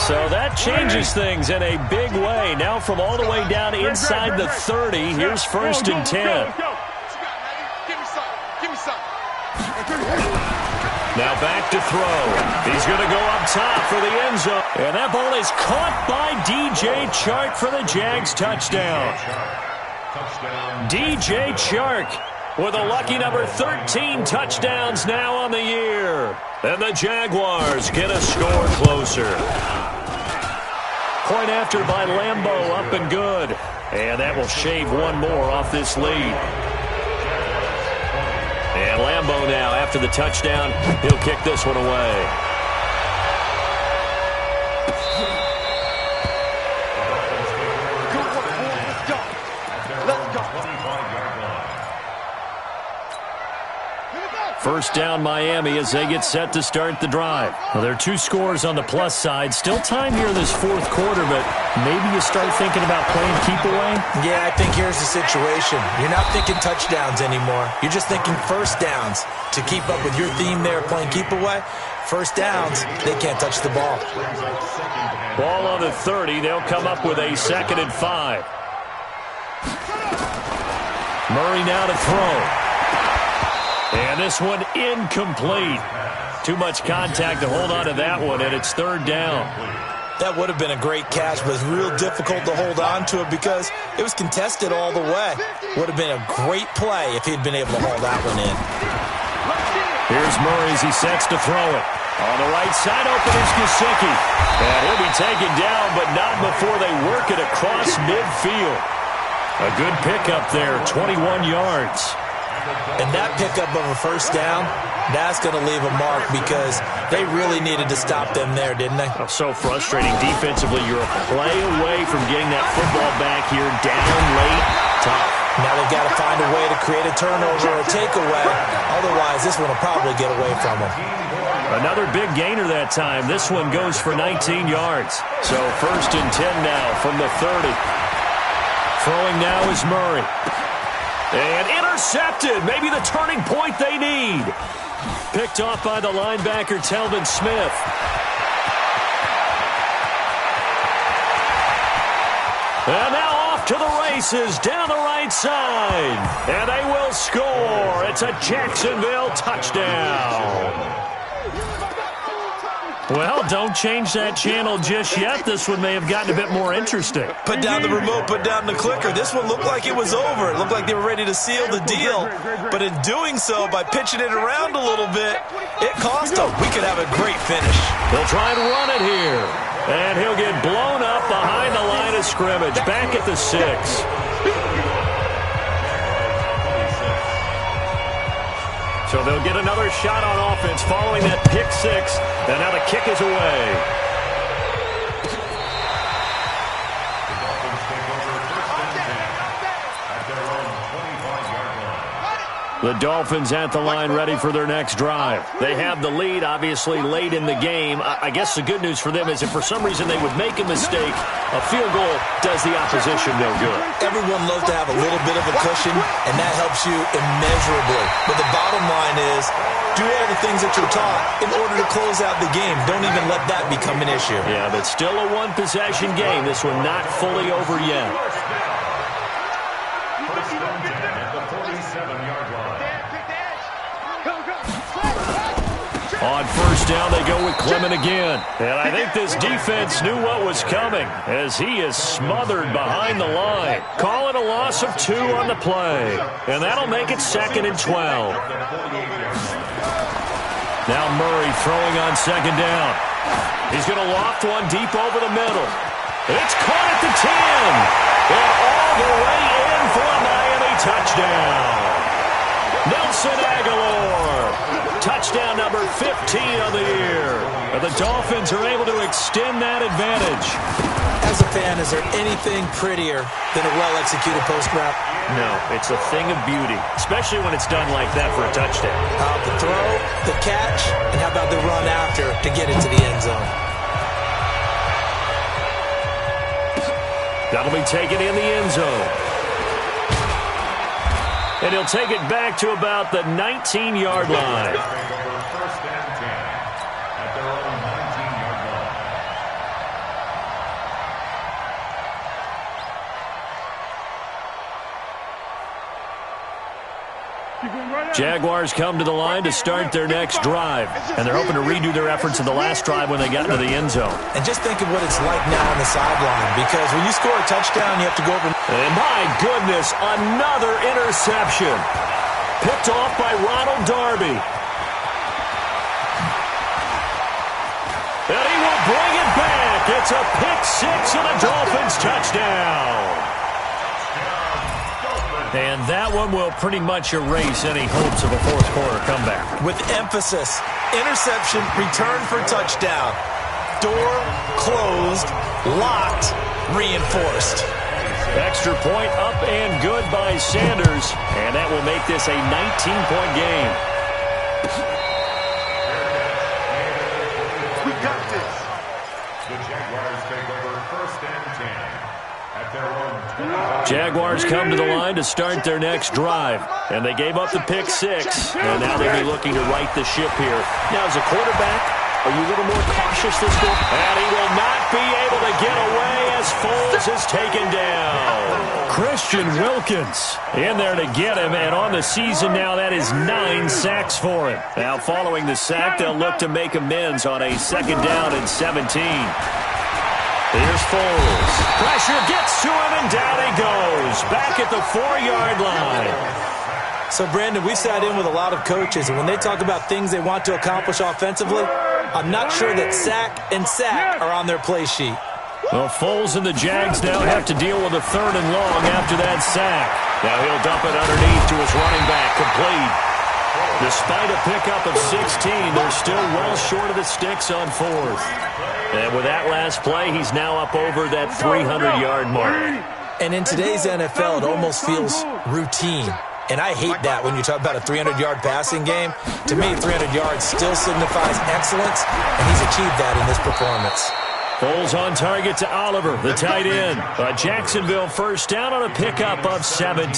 So that changes things in a big way. Now from all the way down inside the 30, here's 1st and 10. Now back to throw. He's going to go up top for the end zone. And that ball is caught by DJ Chark for the Jags touchdown. DJ Chark with a lucky number 13 touchdowns now on the year. And the Jaguars get a score closer. Point after by Lambeau, up and good. And that will shave one more off this lead. And Lambeau now, after the touchdown, he'll kick this one away. First down Miami as they get set to start the drive. Well, there are 2 scores on the plus side. Still time here in this fourth quarter, but maybe you start thinking about playing keep away? Yeah, I think here's the situation. You're not thinking touchdowns anymore. You're just thinking first downs. To keep up with your theme there, playing keep away, first downs, they can't touch the ball. Ball on the 30. They'll come up with a 2nd and 5. Murray now to throw. And this one incomplete. Too much contact to hold on to that one, and it's 3rd down. That would have been a great catch, but it's real difficult to hold on to it because it was contested all the way. Would have been a great play if he'd been able to hold that one in. Here's Murray as he sets to throw it. On the right side, open is Gesicki. And he'll be taken down, but not before they work it across midfield. A good pickup there, 21 yards. And that pickup of a first down, that's going to leave a mark because they really needed to stop them there, didn't they? Oh, so frustrating. Defensively, you're a play away from getting that football back here, down late, tough. Now they've got to find a way to create a turnover or a takeaway. Otherwise, this one will probably get away from them. Another big gainer that time. This one goes for 19 yards. So 1st and 10 now from the 30. Throwing now is Murray. And intercepted. Maybe the turning point they need. Picked off by the linebacker, Telvin Smith. And now off to the races down the right side. And they will score. It's a Jacksonville touchdown. Well, don't change that channel just yet. This one may have gotten a bit more interesting. Put down the remote, put down the clicker. This one looked like it was over. It looked like they were ready to seal the deal. But in doing so, by pitching it around a little bit, it cost them. We could have a great finish. They'll try and run it here. And he'll get blown up behind the line of scrimmage. Back at the 6. So they'll get another shot on offense following that pick 6. And now the kick is away. The Dolphins at the line ready for their next drive. They have the lead, obviously, late in the game. I guess the good news for them is if for some reason they would make a mistake, a field goal does the opposition no good. Everyone loves to have a little bit of a cushion, and that helps you immeasurably. But the bottom line is, do all the things that you're taught in order to close out the game. Don't even let that become an issue. Yeah, but still a one-possession game. This one not fully over yet. On first down, they go with Clement again. And I think this defense knew what was coming as he is smothered behind the line. Call it a loss of 2 on the play. And that'll make it 2nd and 12. Now Murray throwing on 2nd down. He's going to loft one deep over the middle. It's caught at the 10. And all the way in for a Miami touchdown. Nelson Aguilar. Touchdown number 15 of the year. And the Dolphins are able to extend that advantage. As a fan, is there anything prettier than a well-executed post route? No, it's a thing of beauty, especially when it's done like that for a touchdown. The throw, the catch, and how about the run after to get it to the end zone? That'll be taken in the end zone. And he'll take it back to about the 19-yard line. First and 10 at their own 19-yard line. Jaguars come to the line to start their next drive. And they're hoping to redo their efforts in the last drive when they got into the end zone. And just think of what it's like now on the sideline. Because when you score a touchdown, you have to go over. And my goodness, another interception. Picked off by Ronald Darby. And he will bring it back. It's a pick 6 and a Dolphins touchdown. And that one will pretty much erase any hopes of a fourth quarter comeback. With emphasis, interception, return for touchdown. Door closed, locked, reinforced. Extra point up and good by Sanders. And that will make this a 19-point game. We got this. The Jaguars take over 1st and 10 at their own 20. Jaguars come to the line to start their next drive. And they gave up the pick 6. And now they'll be looking to right the ship here. Now, as a quarterback, are you a little more cautious this game? And he will not be able to get away as Foles is taken down. Christian Wilkins in there to get him. And on the season now, that is 9 sacks for him. Now, following the sack, they'll look to make amends on a 2nd down and 17. Here's Foles. Pressure gets to him, and down he goes. Back at the 4-yard line. So, Brandon, we sat in with a lot of coaches, and when they talk about things they want to accomplish offensively, I'm not sure that sack and sack are on their play sheet. Well, Foles and the Jags now have to deal with a 3rd and long after that sack. Now he'll dump it underneath to his running back, complete. Despite a pickup of 16, they're still well short of the sticks on 4th. And with that last play, he's now up over that 300-yard mark. And in today's NFL, it almost feels routine. And I hate that when you talk about a 300-yard passing game. To me, 300 yards still signifies excellence, and he's achieved that in this performance. Foles on target to Oliver, the tight end. Jacksonville 1st down on a pickup of 17.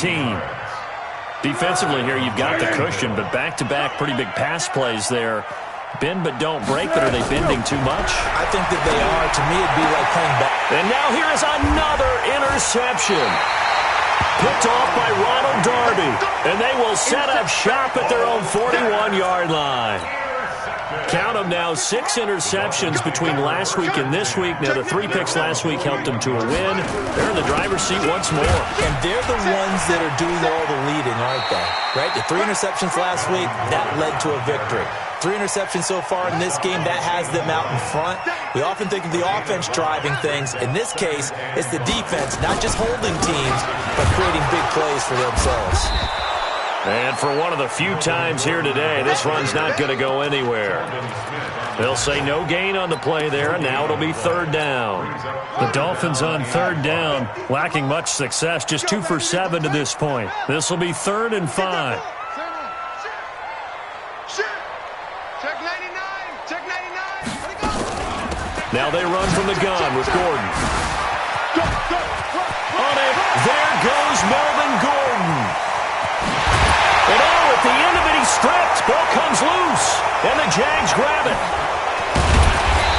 Defensively here, you've got the cushion, but back-to-back pretty big pass plays there. Bend but don't break, but are they bending too much? I think that they are. To me, it'd be like playing back. And now here is another interception. Picked off by Ronald Darby, and they will set up shop at their own 41-yard line. Count them now, 6 interceptions between last week and this week. Now, the 3 picks last week helped them to a win. They're in the driver's seat once more. And they're the ones that are doing all the leading, aren't they? Right? The 3 interceptions last week, that led to a victory. 3 interceptions so far in this game, that has them out in front. We often think of the offense driving things. In this case, it's the defense, not just holding teams, but creating big plays for themselves. And for one of the few times here today, this run's not going to go anywhere. They'll say no gain on the play there, and now it'll be 3rd down. The Dolphins on 3rd down, lacking much success, just 2 for 7 to this point. This will be 3rd and 5. Now they run from the gun with Gordon. On it, there goes Melvin Gordon. And at the end of it, he's stripped. Ball comes loose, and the Jags grab it.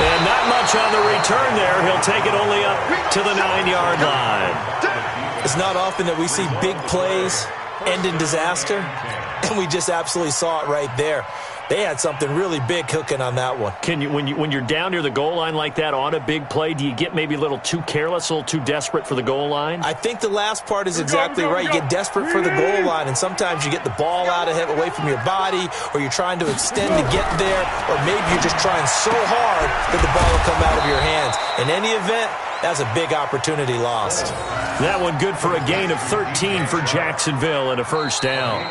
And not much on the return there. He'll take it only up to the 9-yard line. It's not often that we see big plays end in disaster, and we just absolutely saw it right there. They had something really big cooking on that one. Can you, when you're down near the goal line like that on a big play, do you get maybe a little too careless, a little too desperate for the goal line? I think the last part is exactly right. You get desperate for the goal line, and sometimes you get the ball out of it, away from your body, or you're trying to extend to get there, or maybe you're just trying so hard that the ball will come out of your hands. In any event, that's a big opportunity lost. That one good for a gain of 13 for Jacksonville and a 1st down.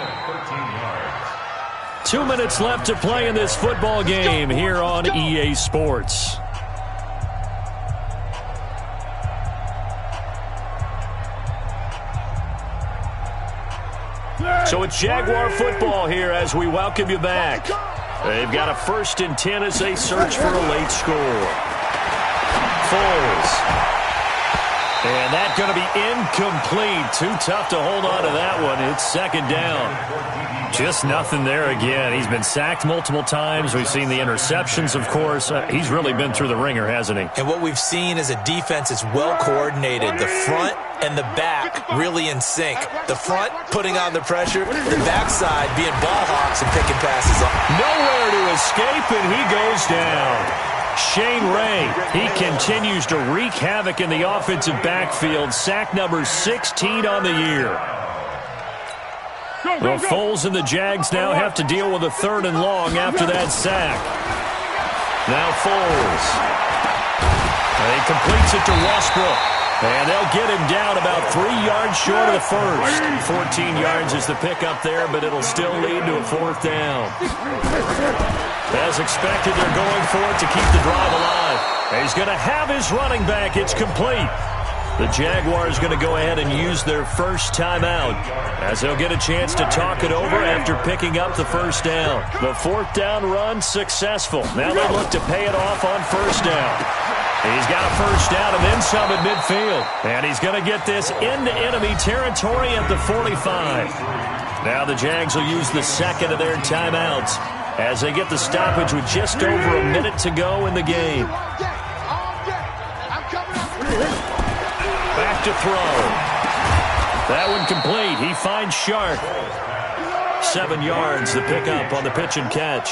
2 minutes left to play in this football game here on EA Sports. So it's Jaguar football here as we welcome you back. They've got a 1st and 10 as they search for a late score. Foles. And that's going to be incomplete. Too tough to hold on to that one. It's 2nd down. Just nothing there again. He's been sacked multiple times. We've seen the interceptions, of course. He's really been through the ringer, hasn't he? And what we've seen is a defense that's well coordinated. The front and the back really in sync. The front putting on the pressure, the backside being ball hawks and picking passes up. Nowhere to escape, and he goes down. Shane Ray, he continues to wreak havoc in the offensive backfield. Sack number 16 on the year. Well, Foles and the Jags now have to deal with a 3rd and long after that sack. Now Foles. He completes it to Westbrook. And they'll get him down about 3 yards short of the 1st. 14 yards is the pickup there, but it'll still lead to a 4th down. As expected, they're going for it to keep the drive alive. And he's going to have his running back. It's complete. The Jaguars going to go ahead and use their first timeout as they'll get a chance to talk it over after picking up the first down. The fourth down run successful. Now they look to pay it off on first down. He's got a first down and then some at midfield. And he's going to get this into enemy territory at the 45. Now the Jags will use the second of their timeouts as they get the stoppage with just over a minute to go in the game. Back to throw. That one complete. He finds Sharp. 7 yards, the pickup on the pitch and catch.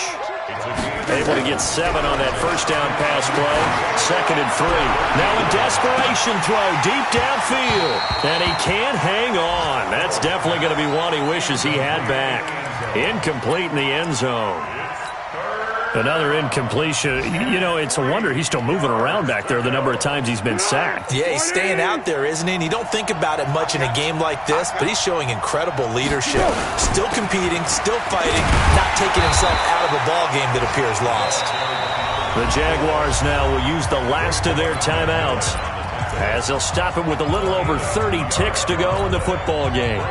Able to get 7 on that first down pass play. 2nd and 3. Now a desperation throw deep downfield. And he can't hang on. That's definitely going to be one he wishes he had back. Incomplete in the end zone. Another incompletion. You know, it's a wonder he's still moving around back there the number of times he's been sacked. Yeah, he's staying out there, isn't he? And you don't think about it much in a game like this, but he's showing incredible leadership. Still competing, still fighting, not taking himself out of a ball game that appears lost. The Jaguars now will use the last of their timeouts as they'll stop it with a little over 30 ticks to go in the football game.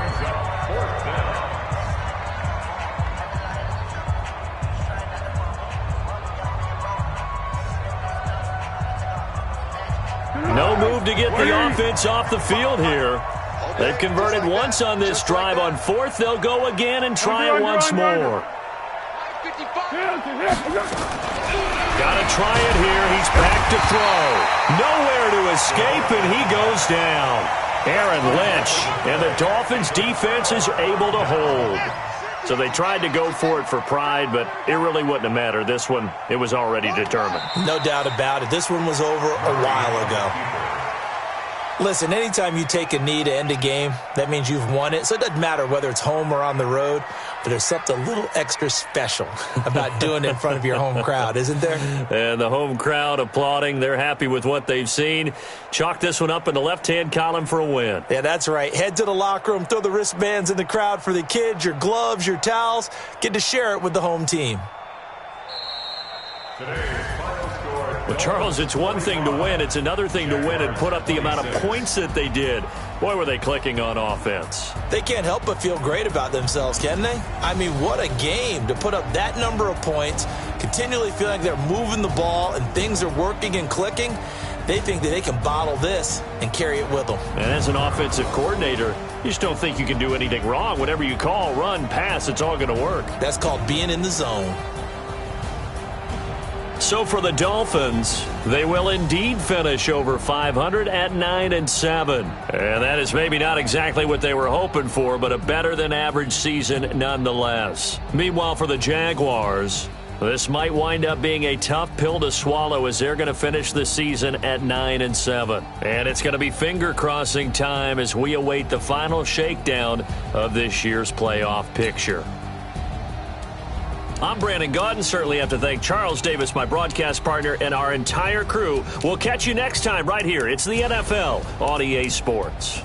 No move to get the offense off the field here. They've converted once on this drive. On 4th, they'll go again and try it once more. Got to try it here. He's back to throw. Nowhere to escape, and he goes down. Aaron Lynch, and the Dolphins' defense is able to hold. So they tried to go for it for pride, but it really wouldn't have mattered. This one, it was already determined. No doubt about it. This one was over a while ago. Listen, anytime you take a knee to end a game, that means you've won it. So it doesn't matter whether it's home or on the road, but there's something a little extra special about doing it in front of your home crowd, isn't there? And the home crowd applauding. They're happy with what they've seen. Chalk this one up in the left-hand column for a win. Yeah, that's right. Head to the locker room, throw the wristbands in the crowd for the kids, your gloves, your towels. Get to share it with the home team. Well, Charles, it's one thing to win. It's another thing to win and put up the amount of points that they did. Boy, were they clicking on offense. They can't help but feel great about themselves, can they? I mean, what a game to put up that number of points, continually feeling like they're moving the ball and things are working and clicking. They think that they can bottle this and carry it with them. And as an offensive coordinator, you just don't think you can do anything wrong. Whatever you call, run, pass, it's all going to work. That's called being in the zone. So for the Dolphins, they will indeed finish over 500 at 9-7. And that is maybe not exactly what they were hoping for, but a better than average season nonetheless. Meanwhile, for the Jaguars, this might wind up being a tough pill to swallow as they're going to finish the season at 9-7. And it's going to be finger-crossing time as we await the final shakedown of this year's playoff picture. I'm Brandon Gaudin. Certainly have to thank Charles Davis, my broadcast partner, and our entire crew. We'll catch you next time right here. It's the NFL on EA Sports.